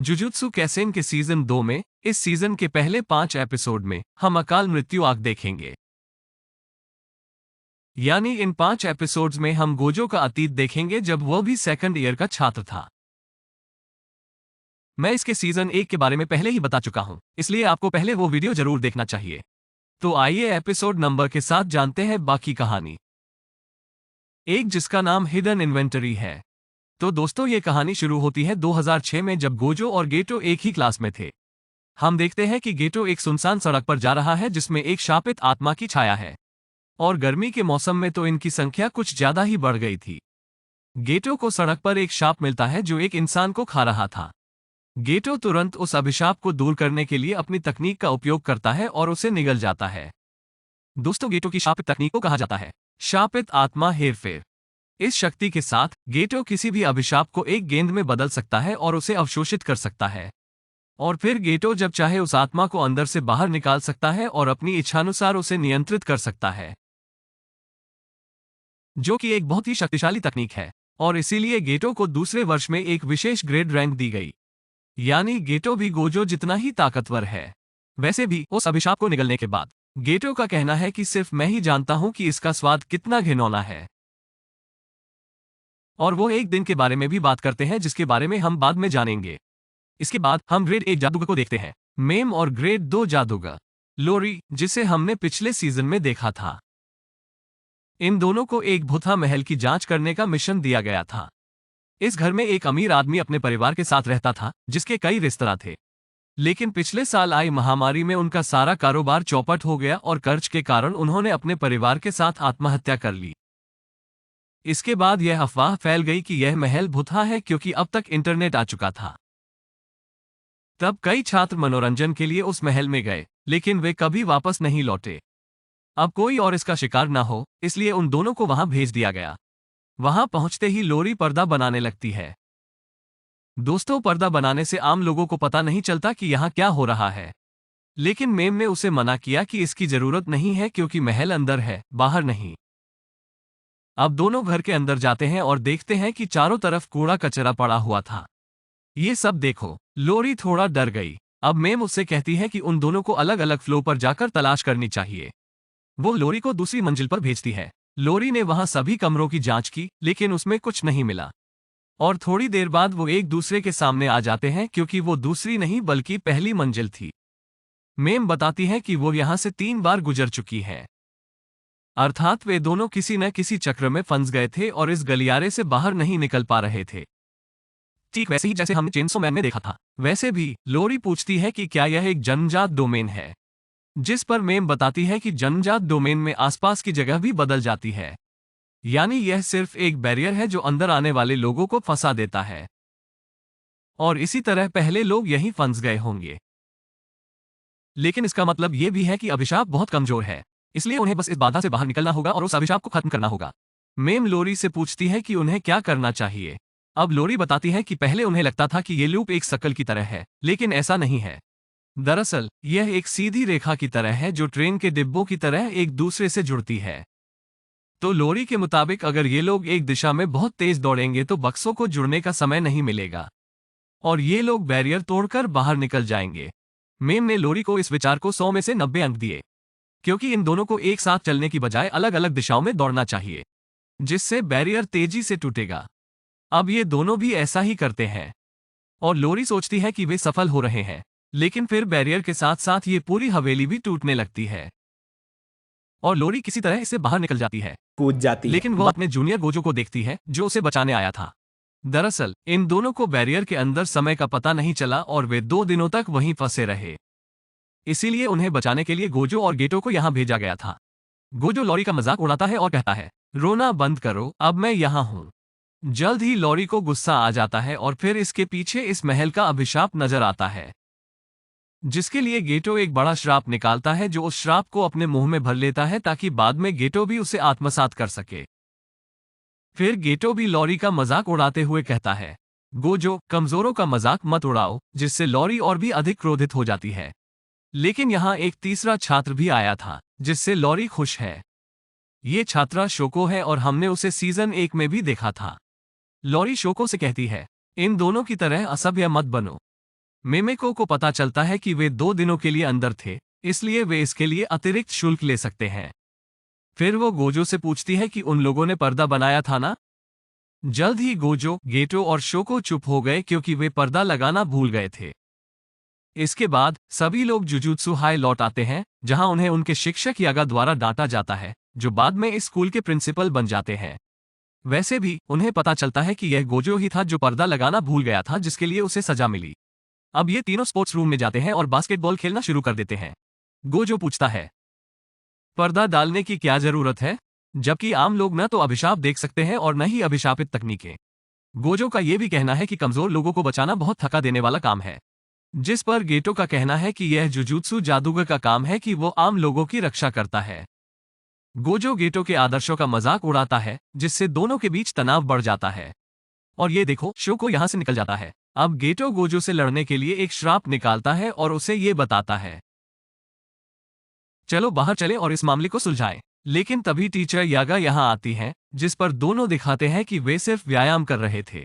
Jujutsu Cassen के season 2 में इस सीजन के पहले 5 एपिसोड में हम अकाल मृत्यु आग देखेंगे। यानी इन 5 एपिसोड्स में हम गोजो का अतीत देखेंगे जब वह भी सेकंड ईयर का छात्र था। मैं इसके सीजन 1 के बारे में पहले ही बता चुका हूं, इसलिए आपको पहले वो वीडियो जरूर देखना चाहिए। तो आइए एपिसोड नंबर के साथ जानते हैं बाकी कहानी। एक जिसका नाम हिडन इन्वेंटरी है। तो दोस्तों ये कहानी शुरू होती है 2006 में जब गोजो और गेटो एक ही क्लास में थे। हम देखते हैं कि गेटो एक सुनसान सड़क पर जा रहा है जिसमें एक शापित आत्मा की छाया है। और गर्मी के मौसम में तो इनकी संख्या कुछ ज्यादा ही बढ़ गई थी। गेटो को सड़क पर एक शाप मिलता है जो एक इंसान को खा रहा था। गेटो तुरंत उस अभिशाप को दूर करने के लिए अपनी तकनीक का उपयोग करता है और उसे निगल जाता है। दोस्तों गेटो की शापित तकनीक को कहा जाता है शापित आत्मा हेरफेर। इस शक्ति के साथ गेटो किसी भी अभिशाप को एक गेंद में बदल सकता है और उसे अवशोषित कर सकता है। और फिर गेटो जब चाहे उस आत्मा को अंदर से बाहर निकाल सकता है और अपनी इच्छानुसार उसे नियंत्रित कर सकता है, जो कि एक बहुत ही शक्तिशाली तकनीक है। और इसीलिए गेटो को दूसरे वर्ष में एक विशेष ग्रेड रैंक दी गई। यानी गेटो भी गोजो जितना ही ताकतवर है। वैसे भी उस अभिशाप को निगलने के बाद गेटो का कहना है कि सिर्फ मैं ही जानता हूं कि इसका स्वाद कितना घिनौना है। और वो एक दिन के बारे में भी बात करते हैं जिसके बारे में हम बाद में जानेंगे। इसके बाद हम ग्रेड 1 जादूगर को देखते हैं, मेम, और ग्रेड 2 जादूगर लोरी, जिसे हमने पिछले सीजन में देखा था। इन दोनों को एक भूथा महल की जांच करने का मिशन दिया गया था। इस घर में एक अमीर आदमी अपने परिवार के साथ रहता था जिसके कई रेस्तरां थे। लेकिन पिछले साल आई महामारी में उनका सारा कारोबार चौपट हो गया और कर्ज के कारण उन्होंने अपने परिवार के साथ आत्महत्या कर ली। इसके बाद यह अफवाह फैल गई कि यह महल भूथा है क्योंकि अब तक इंटरनेट आ चुका था। तब कई छात्र मनोरंजन के लिए उस महल में गए, लेकिन वे कभी वापस नहीं लौटे। अब कोई और इसका शिकार न हो, इसलिए उन दोनों को वहां भेज दिया गया। वहां पहुंचते ही लोरी पर्दा बनाने लगती है। दोस्तों पर्दा बनाने से आम लोगों को पता नहीं चलता कि यहां क्या हो रहा है। लेकिन मेम ने उसे मना किया कि इसकी जरूरत नहीं है क्योंकि महल अंदर है, बाहर नहीं। अब दोनों घर के अंदर जाते हैं और देखते हैं कि चारों तरफ कूड़ा कचरा पड़ा हुआ था। ये सब देखो लोरी थोड़ा डर गई। अब मेम उससे कहती है कि उन दोनों को अलग अलग फ्लोर पर जाकर तलाश करनी चाहिए। वो लोरी को दूसरी मंजिल पर भेजती है। लोरी ने वहां सभी कमरों की जांच की, लेकिन उसमें कुछ नहीं मिला। और थोड़ी देर बाद वो एक दूसरे के सामने आ जाते हैं क्योंकि वो दूसरी नहीं बल्कि पहली मंजिल थी। मेम बताती है कि वो यहां से 3 बार गुजर चुकी है। अर्थात वे दोनों किसी न किसी चक्र में फंस गए थे और इस गलियारे से बाहर नहीं निकल पा रहे थे। ठीक वैसे ही जैसे हमने चेनसो मैन में देखा था। वैसे भी लोरी पूछती है कि क्या यह एक जन्मजात डोमेन है, जिस पर मेम बताती है कि जन्मजात डोमेन में आसपास की जगह भी बदल जाती है। यानी यह सिर्फ एक बैरियर है जो अंदर आने वाले लोगों को फंसा देता है। और इसी तरह पहले लोग यहीं फंस गए होंगे। लेकिन इसका मतलब यह भी है कि अभिशाप बहुत कमजोर है, इसलिए उन्हें बस इस बाधा से बाहर निकलना होगा और उस अभिशाप को खत्म करना होगा। मेम लोरी से पूछती है कि उन्हें क्या करना चाहिए। अब लोरी बताती है कि पहले उन्हें लगता था कि ये लूप एक सर्कल की तरह है, लेकिन ऐसा नहीं है। दरअसल यह एक सीधी रेखा की तरह है जो ट्रेन के डिब्बों की तरह एक दूसरे से जुड़ती है। तो लोरी के मुताबिक अगर ये लोग एक दिशा में बहुत तेज दौड़ेंगे तो बक्सों को जुड़ने का समय नहीं मिलेगा और ये लोग बैरियर तोड़कर बाहर निकल जाएंगे। मेम ने लोरी को इस विचार को 100 में से 90 अंक दिए, क्योंकि इन दोनों को एक साथ चलने की बजाय अलग अलग दिशाओं में दौड़ना चाहिए, जिससे बैरियर तेजी से टूटेगा। अब ये दोनों भी ऐसा ही करते हैं और लोरी सोचती है कि वे सफल हो रहे हैं, लेकिन फिर बैरियर के साथ साथ ये पूरी हवेली भी टूटने लगती है और लोरी किसी तरह इससे बाहर निकल जाती है, कूद जाती है। लेकिन वो अपने जूनियर गोजो को देखती है जो उसे बचाने आया था। दरअसल इन दोनों को बैरियर के अंदर समय का पता नहीं चला और वे 2 दिनों तक वहीं फंसे रहे। इसीलिए उन्हें बचाने के लिए गोजो और गेटो को यहां भेजा गया था। गोजो लॉरी का मजाक उड़ाता है और कहता है, रोना बंद करो, अब मैं यहां हूं। जल्द ही लॉरी को गुस्सा आ जाता है और फिर इसके पीछे इस महल का अभिशाप नजर आता है, जिसके लिए गेटो एक बड़ा श्राप निकालता है जो उस श्राप को अपने मुंह में भर लेता है ताकि बाद में गेटो भी उसे आत्मसात कर सके। फिर गेटो भी लॉरी का मजाक उड़ाते हुए कहता है, गोजो कमजोरों का मजाक मत उड़ाओ, जिससे लॉरी और भी अधिक क्रोधित हो जाती है। लेकिन यहाँ एक तीसरा छात्र भी आया था जिससे लॉरी खुश है। ये छात्रा शोको है और हमने उसे सीजन 1 में भी देखा था। लॉरी शोको से कहती है, इन दोनों की तरह असभ्य मत बनो। मेमेको को पता चलता है कि वे 2 दिनों के लिए अंदर थे, इसलिए वे इसके लिए अतिरिक्त शुल्क ले सकते हैं। फिर वो गोजो से पूछती है कि उन लोगों ने पर्दा बनाया था ना? जल्द ही गोजो, गेटो और शोको चुप हो गए क्योंकि वे पर्दा लगाना भूल गए थे। इसके बाद सभी लोग जुजुत्सु हाई लौट आते हैं, जहां उन्हें उनके शिक्षक यागा द्वारा डांटा जाता है, जो बाद में इस स्कूल के प्रिंसिपल बन जाते हैं। वैसे भी उन्हें पता चलता है कि यह गोजो ही था जो पर्दा लगाना भूल गया था, जिसके लिए उसे सजा मिली। अब ये तीनों स्पोर्ट्स रूम में जाते हैं और बास्केटबॉल खेलना शुरू कर देते हैं। गोजो पूछता है, पर्दा डालने की क्या जरूरत है, जबकि आम लोग न तो अभिशाप देख सकते हैं और न ही अभिशापित तकनीकें। गोजो का यह भी कहना है कि कमजोर लोगों को बचाना बहुत थका देने वाला काम है, जिस पर गेटो का कहना है कि यह जुजुत्सु जादूगर का काम है कि वो आम लोगों की रक्षा करता है। गोजो गेटो के आदर्शों का मजाक उड़ाता है, जिससे दोनों के बीच तनाव बढ़ जाता है। और ये देखो, शोको यहां से निकल जाता है। अब गेटो गोजो से लड़ने के लिए एक श्राप निकालता है और उसे ये बताता है, चलो बाहर चले और इस मामले को सुलझाएं। लेकिन तभी टीचर यागा यहां आती हैं, जिस पर दोनों दिखाते हैं कि वे सिर्फ व्यायाम कर रहे थे।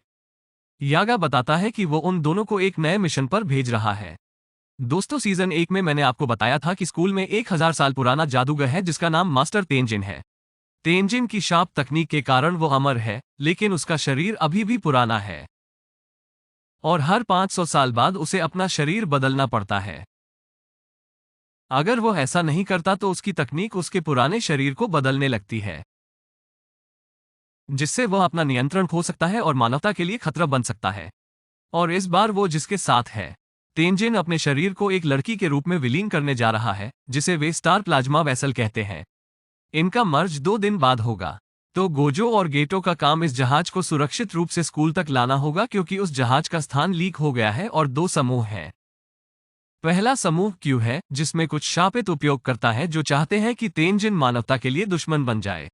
यागा बताता है कि वो उन दोनों को एक नए मिशन पर भेज रहा है। दोस्तों, सीजन 1 में मैंने आपको बताया था कि स्कूल में 1000 साल पुराना जादूगर है जिसका नाम मास्टर तेंजिन है। तेंजिन की शाप तकनीक के कारण वो अमर है, लेकिन उसका शरीर अभी भी पुराना है और हर 500 साल बाद उसे अपना शरीर बदलना पड़ता है। अगर वो ऐसा नहीं करता तो उसकी तकनीक उसके पुराने शरीर को बदलने लगती है, जिससे वह अपना नियंत्रण खो सकता है और मानवता के लिए खतरा बन सकता है। और इस बार वो जिसके साथ है, तेंजिन अपने शरीर को एक लड़की के रूप में विलीन करने जा रहा है, जिसे वे स्टार प्लाज्मा वेसल कहते हैं। इनका मर्ज 2 दिन बाद होगा। तो गोजो और गेटो का काम इस जहाज को सुरक्षित रूप से स्कूल तक लाना होगा, क्योंकि उस जहाज का स्थान लीक हो गया है और 2 समूह हैं। पहला समूह क्यू है, जिसमें कुछ शापित उपयोगकर्ता हैं जो चाहते हैं कि तेंजिन मानवता के लिए दुश्मन बन जाए।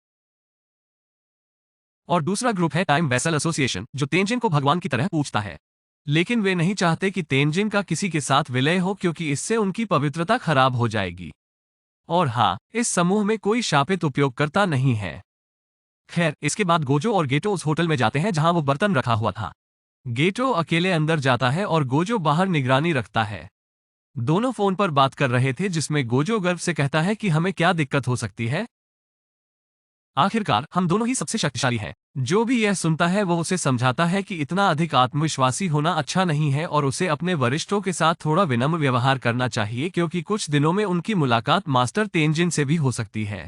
और दूसरा ग्रुप है टाइम वेसल एसोसिएशन, जो तेंजिन को भगवान की तरह पूजता है। लेकिन वे नहीं चाहते कि तेंजिन का किसी के साथ विलय हो, क्योंकि इससे उनकी पवित्रता खराब हो जाएगी। और हाँ, इस समूह में कोई शापित उपयोगकर्ता नहीं है। खैर, इसके बाद गोजो और गेटो उस होटल में जाते हैं जहां वो बर्तन रखा हुआ था। गेटो अकेले अंदर जाता है और गोजो बाहर निगरानी रखता है। दोनों फोन पर बात कर रहे थे, जिसमें गोजो गर्व से कहता है कि हमें क्या दिक्कत हो सकती है। आखिरकार हम दोनों ही सबसे शक्तिशाली हैं। जो भी यह सुनता है वो उसे समझाता है कि इतना अधिक आत्मविश्वासी होना अच्छा नहीं है और उसे अपने वरिष्ठों के साथ थोड़ा विनम्र व्यवहार करना चाहिए, क्योंकि कुछ दिनों में उनकी मुलाकात मास्टर तेंजिन से भी हो सकती है।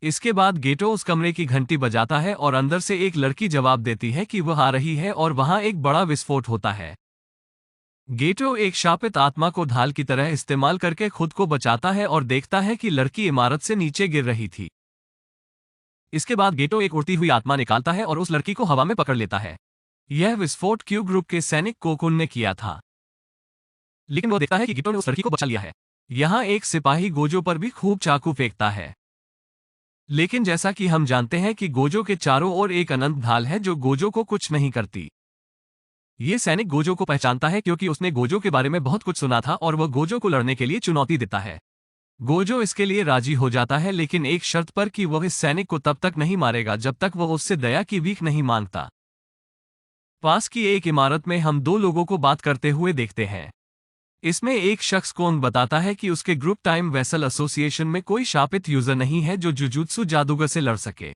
इसके बाद गेटो उस कमरे की घंटी बजाता है और अंदर से एक लड़की जवाब देती है कि वह आ रही है और वहां एक बड़ा विस्फोट होता है। गेटो एक शापित आत्मा को ढाल की तरह इस्तेमाल करके खुद को बचाता है और देखता है कि लड़की इमारत से नीचे गिर रही थी। इसके बाद गेटो एक उड़ती हुई आत्मा निकालता है और उस लड़की को हवा में पकड़ लेता है। यह विस्फोट क्यू ग्रुप के सैनिक कोकुन ने किया था, लेकिन वो देखता है कि गेटो ने उस लड़की को बचा लिया है। यहां एक सिपाही गोजो पर भी खूब चाकू फेंकता है, लेकिन जैसा कि हम जानते हैं कि गोजो के चारों ओर एक अनंत ढाल है जो गोजो को कुछ नहीं करती। ये सैनिक गोजो को पहचानता है क्योंकि उसने गोजो के बारे में बहुत कुछ सुना था और वह गोजो को लड़ने के लिए चुनौती देता है। गोजो इसके लिए राजी हो जाता है, लेकिन एक शर्त पर कि वह इस सैनिक को तब तक नहीं मारेगा जब तक वह उससे दया की भीख नहीं मांगता। पास की एक इमारत में हम 2 लोगों को बात करते हुए देखते हैं। इसमें एक शख्स कोंग बताता है कि उसके ग्रुप टाइम वेसल एसोसिएशन में कोई शापित यूजर नहीं है जो जुजुत्सु जादूगर से लड़ सके।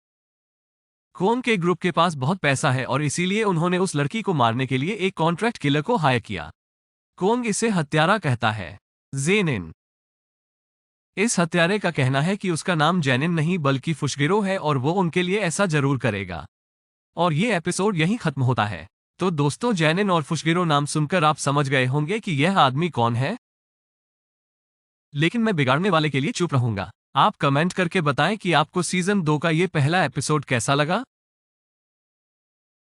कोंग के ग्रुप के पास बहुत पैसा है और इसीलिए उन्होंने उस लड़की को मारने के लिए एक कॉन्ट्रैक्ट किलर को हायर किया। कोंग इसे हत्यारा कहता है, जेनिन। इस हत्यारे का कहना है कि उसका नाम जेनिन नहीं बल्कि फुशगिरो है और वो उनके लिए ऐसा जरूर करेगा। और ये एपिसोड यहीं खत्म होता है। तो दोस्तों, जेनिन और फुशगिरो नाम सुनकर आप समझ गए होंगे कि यह आदमी कौन है। लेकिन मैं बिगाड़ने वाले के लिए चुप रहूंगा। आप कमेंट करके बताएं कि आपको सीजन 2 का ये पहला एपिसोड कैसा लगा।